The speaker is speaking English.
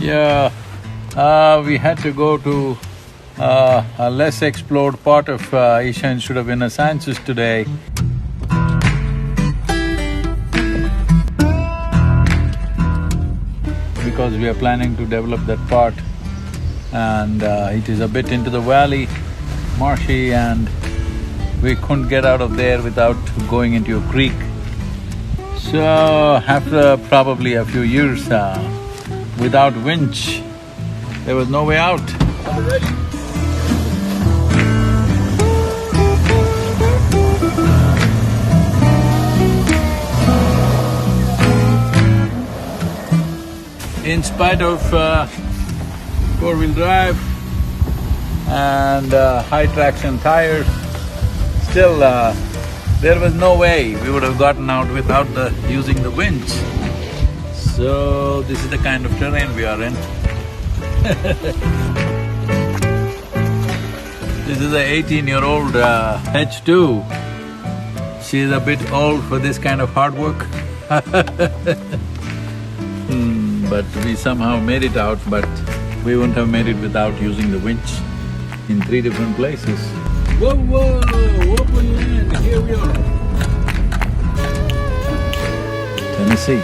Yeah, we had to go to a less explored part of Isha Institute of Inner Sciences today. Because we are planning to develop that part and it is a bit into the valley, marshy, and we couldn't get out of there without going into a creek. So after probably a few years without winch, there was no way out. In spite of four-wheel drive and high traction tires, still there was no way we would have gotten out without using the winch. So this is the kind of terrain we are in. This is a 18-year-old H2. She's a bit old for this kind of hard work. But we somehow made it out, but we wouldn't have made it without using the winch in 3 different places. Whoa, whoa, open land, here we are. Tennessee.